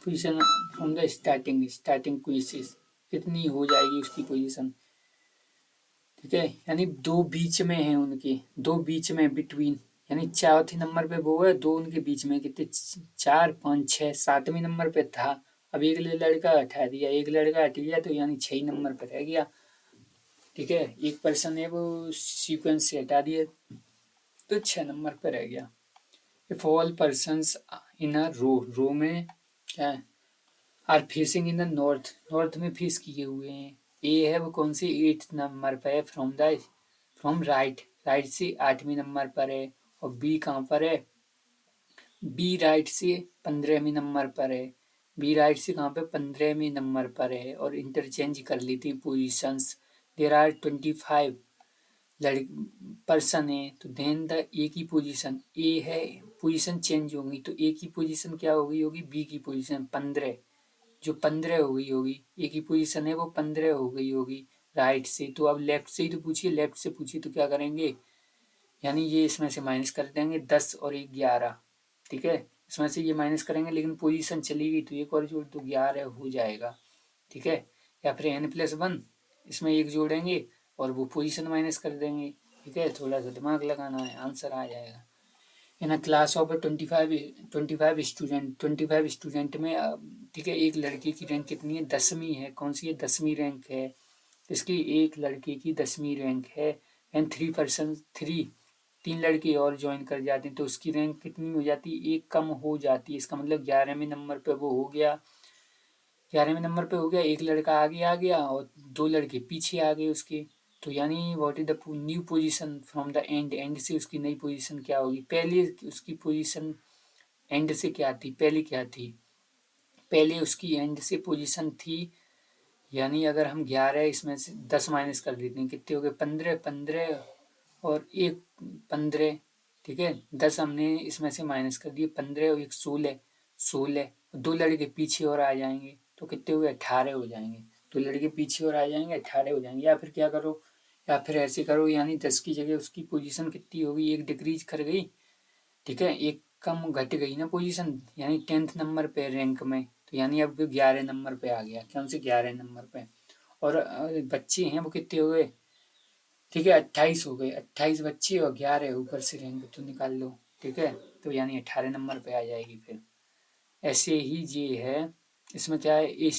पोजीशन फ्रॉम द स्टार्टिंग क्विसेस कितनी हो जाएगी उसकी पोजीशन, ठीक है, यानी 2 बीच में है उनके, 2 बीच में बिटवीन, यानी चौथे नंबर पे वो है, 2 उनके बीच में, कितने, 4 5 6, 7वें नंबर पे था, अब एक लड़का हटा दिया, एक लड़का हट गया, तो यानी 6 नंबर पे रह गया, ठीक है, एक पर्सन है वो सीक्वेंस से हटा दिया, तो 6 नंबर पे रह गया। If all persons in a row में क्या है, are facing in the north में फेस किए हुए हैं, ए है वो कौन सी 8th नंबर पर है, फ्रॉम राइट से 8वें नंबर पर है, और बी कहाँ पर है, बी राइट से 15वें नंबर पर है, बी राइट से कहाँ पे 15वें नंबर पर है, और इंटरचेंज कर ली थी पोजिशंस, देर आर 25 पर्सन है, तो देन द ए की पोजीशन, ए है पोजीशन चेंज होगी, तो ए की पोजीशन क्या हो गई होगी, बी की पोजीशन 15, जो 15 हो गई होगी, ए की पोजीशन है वो 15 हो गई होगी राइट से, तो अब लेफ्ट से ही तो पूछिए, लेफ्ट से पूछिए तो क्या करेंगे, यानी ये इसमें से माइनस कर देंगे, 10 और 11, ठीक है, इसमें से ये माइनस करेंगे, लेकिन पोजीशन चली गई तो एक और जोड़ तो 11 हो जाएगा, ठीक है, या फिर n+1, इसमें एक जोड़ेंगे और वो पोजीशन माइनस कर देंगे, ठीक है, थोड़ा सा दिमाग लगाना है, आंसर आ जाएगा। इन अ क्लास ऑफ 25 स्टूडेंट में, ठीक है, एक लड़के की रैंक कितनी है, 10वीं है, कौन सी है, 10वीं रैंक है, इसकी एक लड़के की 10वीं रैंक है, एंड 3 लड़के और ज्वाइन कर जाते हैं, तो उसकी रैंक कितनी हो जाती है, एक कम हो जाती है, इसका मतलब 11वें नंबर पे वो हो गया, 11वें नंबर पे हो गया, एक लड़का आगे आ गया और 2 लड़के पीछे आ गए उसके, तो यानी what is the new position from the end, and से उसकी नई पोजीशन क्या होगी। पहले उसकी पोजीशन एंड से क्या थी, पहले क्या थी, पहले उसकी एंड से पोजीशन थी, यानी अगर हम 11 इसमें से 10 माइनस कर देते हैं कितने हो गए 15, 15 और एक 15, ठीक है 10 हमने इसमें से माइनस कर दिए, 15 और एक 16, 16 दो लड़के पीछे और आ जाएंगे तो कितने हुए 18 हो जाएंगे, दो लड़के पीछे और आ जाएंगे 18 हो जाएंगे। या फिर क्या करो, या फिर ऐसे करो, यानी 10 की जगह उसकी पोजीशन कितनी होगी, एक डिक्रीज कर गई, ठीक है एक कम घट गई ना पोजीशन, यानी 10th नंबर पे रैंक में, तो यानी अब 11 नंबर पे आ गया, कौन से 11 नंबर पे। और बच्चे हैं वो कितने हो गए, ठीक है 28 हो गए, 28 बच्चे और 11 ऊपर से रैंक तो निकाल लो, ठीक है तो यानी 18 नंबर पे आ जाएगी। फिर ऐसे ही ये है, इसमें क्या है, ए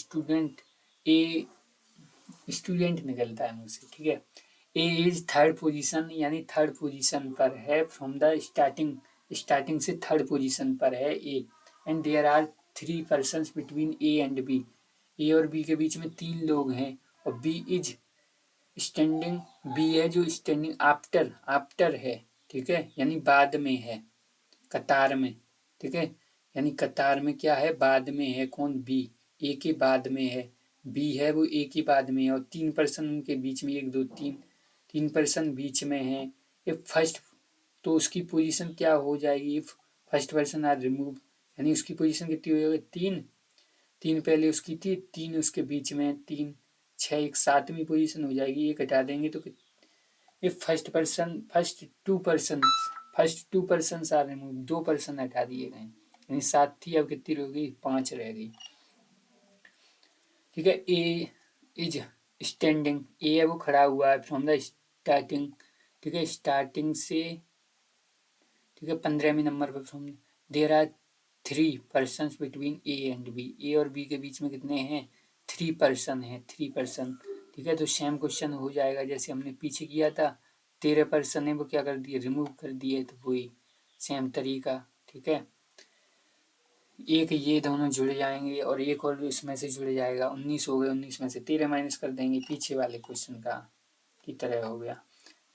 स्टूडेंट निकलता है मुझसे, ठीक है। ए इज थर्ड पोजीशन, यानी थर्ड पोजीशन पर है फ्रॉम द स्टार्टिंग, स्टार्टिंग से थर्ड पोजीशन पर है A, and there are 3 persons between A and B, A और बी के बीच में 3 लोग हैं, और बी इज स्टैंडिंग, बी है जो स्टैंडिंग आफ्टर, आफ्टर है, ठीक है यानी बाद में है, कतार में, ठीक है यानी कतार में क्या है, बाद में है, कौन बी, ए के बाद में है, बी है वो ए के बाद में है, और 3 पर्सन उनके बीच में, 1 2 3, 3 पर्सन बीच में है। इफ फर्स्ट, तो उसकी पोजीशन क्या हो जाएगी, if first person are remove, यानी उसकी पोजीशन कितनी हो जाएगी 3, 3 पहले उसकी थी, 3 उसके बीच में, 3 6 एक 7वीं पोजीशन हो जाएगी, ये घटा देंगे तो if first two person are remove, 2 person हटा दिए गए, यानी 7 थी अब कितनी रह गई 5 रह गई, ठीक है। ए इज स्टैंडिंग, ए है वो खड़ा हुआ है फ्रॉम द स्टार्टिंग, ठीक है स्टार्टिंग से, ठीक है 15वें नंबर पर from, there are 3 person between A and B, A और बी के बीच में कितने हैं 3 पर्सन है, 3 पर्सन, ठीक है तो सेम क्वेश्चन हो जाएगा जैसे हमने पीछे किया था, 13 पर्सन है वो क्या कर दिए रिमूव कर दिए, तो वही सेम तरीका, ठीक है। एक ये दोनों जुड़ जाएंगे और एक और इसमें से जुड़ जाएगा, 19 हो गए, 19 में से 13 माइनस कर देंगे, पीछे वाले क्वेश्चन का की तरह हो गया।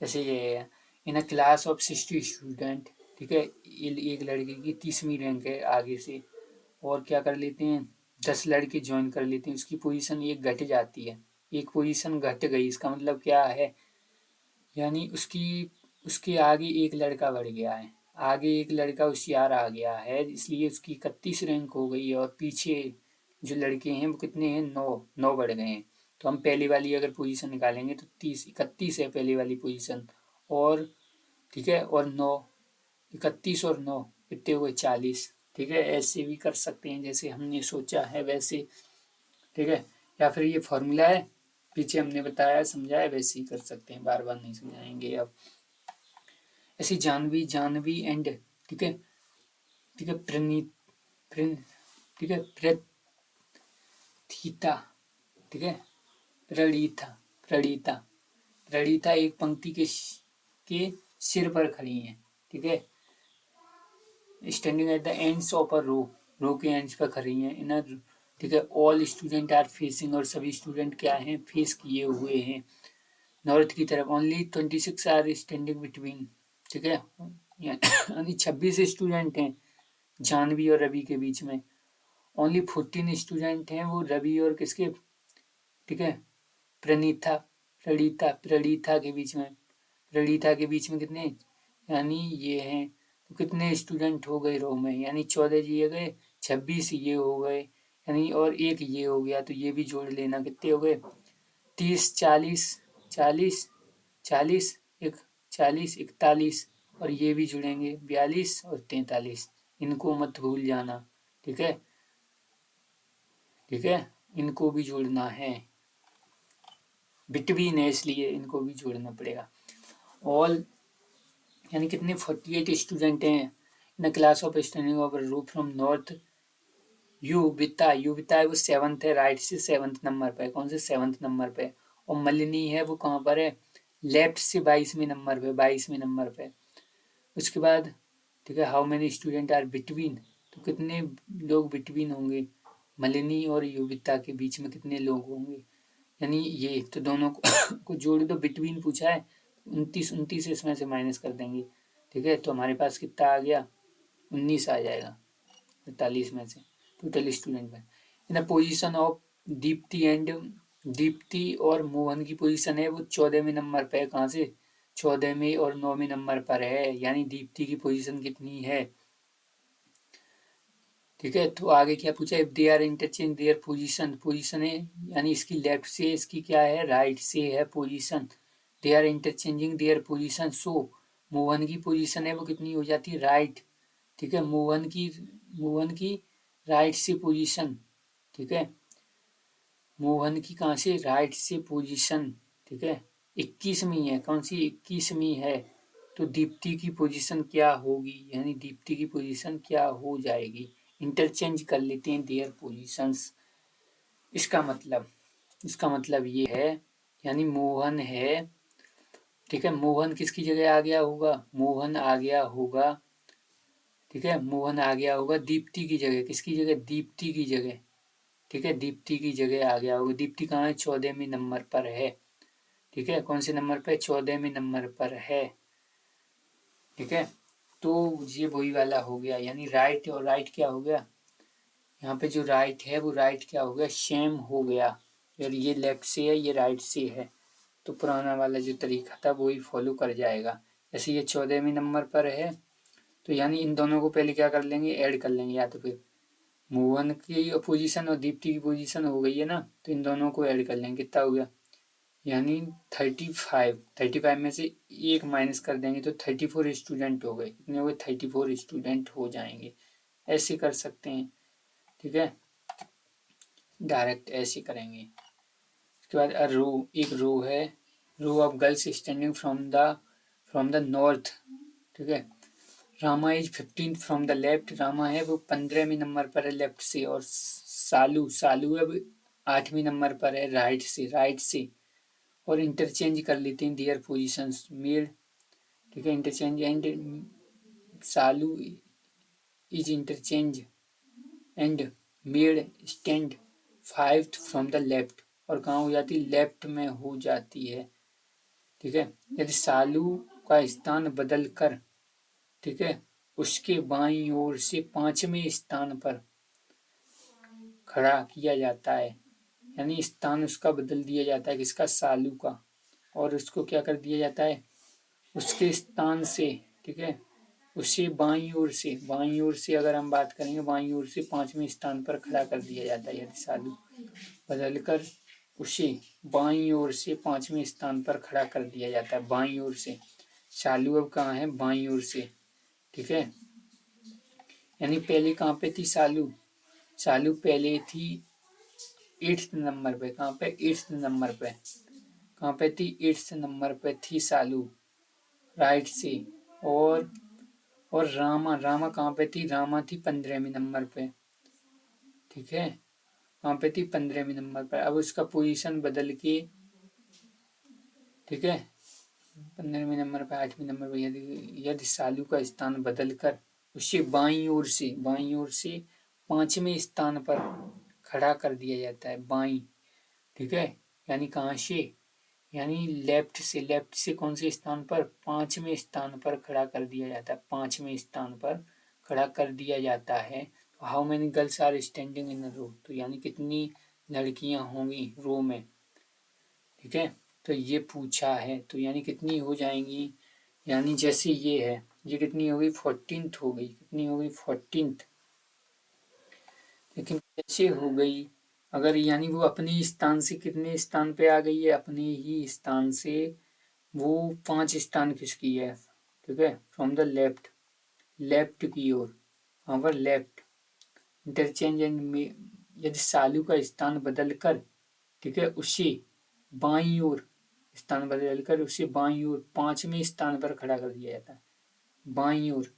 जैसे ये है, इन अ क्लास ऑफ 60 स्टूडेंट, ठीक है एक लड़के की 30वीं रैंक है आगे से, और क्या कर लेते हैं 10 लड़के ज्वाइन कर लेते हैं, उसकी पोजीशन एक घट जाती है, एक पोजीशन घट गई, इसका मतलब क्या है, यानी उसके आगे एक लड़का बढ़ गया है, आगे एक लड़का होशियार आ गया है, इसलिए उसकी 31 रैंक हो गई है, और पीछे जो लड़के हैं वो कितने हैं 9 बढ़ गए हैं। तो हम पहली वाली अगर पोजीशन निकालेंगे तो 31 है पहली वाली पोजीशन, और ठीक है और 9, 31 और 9 कितने हुए 40, ठीक है ऐसे भी कर सकते हैं जैसे हमने सोचा है वैसे, ठीक है। या फिर ये फॉर्मूला है पीछे हमने बताया समझाया, वैसे ही कर सकते हैं, बार बार नहीं समझाएंगे अब। ऐसे जानवी, जानवी एंड, ठीक है, ठीक है प्रणीत, ठीक है प्रथीता, ठीक है प्रणीता, प्रणीता, प्रणीता एक पंक्ति के सिर पर खड़ी हैं, ठीक है standing at the ends of a row, row के एंड्स पर खड़ी हैं इन, ठीक है ऑल स्टूडेंट आर फेसिंग, और सभी स्टूडेंट क्या हैं फेस किए हुए हैं नॉर्थ की तरफ, ओनली 26 आर स्टैंडिंग बिटवीन, ठीक है यानी 26 स्टूडेंट हैं जानवी और रवि के बीच में, ओनली 14 स्टूडेंट हैं वो रवि और किसके, ठीक है प्रणीता, प्रणीता के बीच में, प्रणीता के बीच में कितने, यानी ये हैं, तो कितने स्टूडेंट हो गए रो में, यानी 14 ये गए, 26 ये हो गए, यानी और एक ये हो गया, तो ये भी जोड़ लेना कितने हो गए 30, 40, 40, 40 एक 40 41, और ये भी जुड़ेंगे 42 और 43, इनको मत भूल जाना, ठीक है, ठीक है इनको भी जोड़ना है, बिटवीन है इसलिए इनको भी जोड़ना पड़ेगा। ऑल यानी कितने 48 स्टूडेंट हैं in a class of standing of row from north, Yuvita, Yuvita है वो 7th है, राइट से 7th नंबर पे, कौन से 7th नंबर पे, और मलिनी है वो कहाँ पर है लेफ्ट से 22वें नंबर पे, 22वें नंबर पे। उसके बाद ठीक है how many student are between, तो कितने लोग बिटवीन होंगे मलिनी और युविता के बीच में कितने लोग होंगे, यानी ये तो दोनों को जोड़ दो, बिटवीन पूछा है, 29 इसमें से माइनस कर देंगे, ठीक है, तो हमारे पास कितना आ गया, 19 आ जाएगा 48 में से। टोटल स्टूडेंट में in the position of Deepti और मोहन की पोजीशन है वो 14वें नंबर पे है। कहाँ से, 14वें और 9वें नंबर पर है, यानी दीप्ति की पोजीशन कितनी है, ठीक है। तो आगे क्या पूछा, if they are interchange their position है, यानी इसकी लेफ्ट से इसकी क्या है, राइट से है position, they are interchanging their position, so Mohan की पोजीशन है वो कितनी हो जाती है, राइट, ठीक है, मोहन की राइट से पोजीशन, ठीक है, मोहन की कहाँ से, राइट से पोजीशन, ठीक है, 21वीं है, कौन सी 21वीं है, तो दीप्ति की पोजीशन क्या होगी, यानी दीप्ति की पोजीशन क्या हो जाएगी, इंटरचेंज कर लेते हैं देयर पोजीशंस। इसका मतलब ये है, यानी मोहन है, ठीक है, मोहन किसकी जगह आ गया होगा, मोहन आ गया होगा, ठीक है, मोहन आ गया होगा दीप्ति की जगह, किसकी जगह, दीप्ति की जगह, ठीक है, दीप्ति की जगह आ गया होगा। दीप्ति कहाँ है, 14वें नंबर पर है, ठीक है, कौन से नंबर पर, 14वें नंबर पर है, ठीक है। तो ये वही वाला हो गया, यानी राइट और राइट क्या हो गया, यहाँ पे जो राइट है वो राइट क्या हो गया, सेम हो गया, यार ये लेफ्ट से है ये राइट से है, तो पुराना वाला जो तरीका था वही फॉलो कर जाएगा। जैसे ये 14वें नंबर पर है, तो यानी इन दोनों को पहले क्या कर लेंगे, ऐड कर लेंगे, या तो फिर मोहन की पोजीशन और दीप्ति की पोजीशन हो गई है ना, तो इन दोनों को ऐड कर लेंगे, कितना हो गया, यानी 35 में से एक माइनस कर देंगे तो 34 स्टूडेंट हो गए, कितने हो गए, 34 स्टूडेंट हो जाएंगे, ऐसे कर सकते हैं, ठीक है, डायरेक्ट ऐसे करेंगे। उसके बाद एक रो है, row of girls standing from the north, ठीक है, Rama is 15 from the left, Rama है वो 15वें नंबर पर है लेफ्ट से, और सालू अब 8वें नंबर पर है राइट से, और इंटरचेंज कर लेते हैं दियर पोजीशंस, मेड, ठीक है, interchange and Salu is interchange and made stand 5 from the left, और कहाँ हो जाती है, लेफ्ट में हो जाती है, ठीक है, यदि सालू का स्थान बदल कर, ठीक है, उसके बाईं ओर से 5वें स्थान पर खड़ा किया जाता है, यानी स्थान उसका बदल दिया जाता है, किसका, सालू का, और उसको क्या कर दिया जाता है, उसके स्थान से, ठीक है, उसे बाईं ओर से अगर हम बात करेंगे, बाईं ओर से 5वें स्थान पर खड़ा कर दिया जाता है, यदि सालू बदलकर उसे बाईं ओर से 5वें स्थान पर खड़ा कर दिया जाता है, बाईं ओर से, सालू अब कहाँ है, बाईं ओर से, ठीक है, यानी पहले कहाँ पे थी सालू पहले थी 8th नंबर पे, कहाँ पे 8th नंबर पे, कहाँ पे थी 8th नंबर पे थी सालू, राइट से, और रामा कहाँ पे थी, रामा थी 15वें नंबर पे, ठीक है, कहाँ पे थी 15वें नंबर पर, अब उसका पोजीशन बदल के, ठीक है, 15वें नंबर पर 8वें नंबर पर, यदि सालू का स्थान बदल कर उसे बाईं ओर से 5वें स्थान पर खड़ा कर दिया जाता है, बाईं, ठीक है, यानी कहाँ से, यानी लेफ्ट से कौन से स्थान पर, 5वें स्थान पर खड़ा कर दिया जाता है, 5वें स्थान पर खड़ा कर दिया जाता है। How many girls are standing in row, तो यानी कितनी लड़कियां होंगी रो में, ठीक है, तो ये पूछा है, तो यानी कितनी हो जाएंगी, यानी जैसे ये है, ये कितनी हो गई, 14th हो गई, कितनी हो गई, 14th, लेकिन कैसे हो गई, अगर यानी वो अपने स्थान से कितने स्थान पे आ गई है, अपने ही स्थान से वो 5 स्थान खिसकी है, ठीक है, फ्रॉम द लेफ्ट की ओर, वहां पर लेफ्ट, इंटरचेंज एंड, यदि सालू का स्थान बदल कर, ठीक है, उसे बाईं ओर स्थान बदल कर उसे बाईं ओर 5वें स्थान पर खड़ा कर दिया जाता है, बाईं ओर,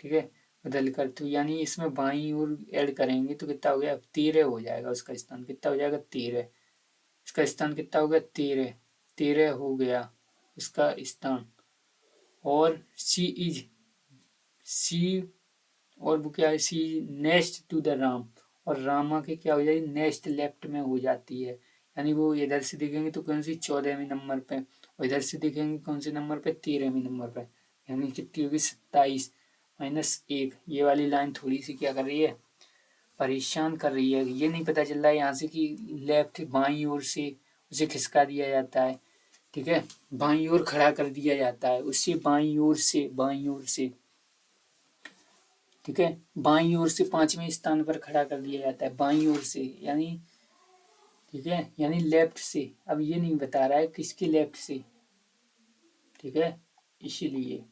ठीक है, बदल कर, तो यानी इसमें बाईं ओर ऐड करेंगे तो कितना हो गया, 13 हो जाएगा, उसका स्थान कितना हो जाएगा, 13, इसका स्थान कितना हो गया, 13 हो गया इसका स्थान, और सी और वो क्या है, सी नेक्स्ट टू द राम, और रामा के क्या हो जाएगी, नेक्स्ट लेफ्ट में हो जाती है, यानी वो इधर से देखेंगे तो कौन सी 14वें नंबर पे, और इधर से देखेंगे कौन से नंबर पे, 13वें नंबर पे। यानी कितनी होगी, 27 माइनस 1। ये वाली लाइन थोड़ी सी क्या कर रही है, परेशान कर रही है। ये नहीं पता चल रहा है यहाँ से कि लेफ्ट बाईं ओर से उसे खिसका दिया जाता है, ठीक है, बाईं ओर खड़ा कर दिया जाता है, उससे बाईं ओर से, बाईं ओर से, ठीक है, बाईं ओर से 5वें स्थान पर खड़ा कर दिया जाता है, बाईं ओर से, यानी ठीक है, यानी लेफ्ट से। अब ये नहीं बता रहा है किसके लेफ्ट से, ठीक है, इसीलिए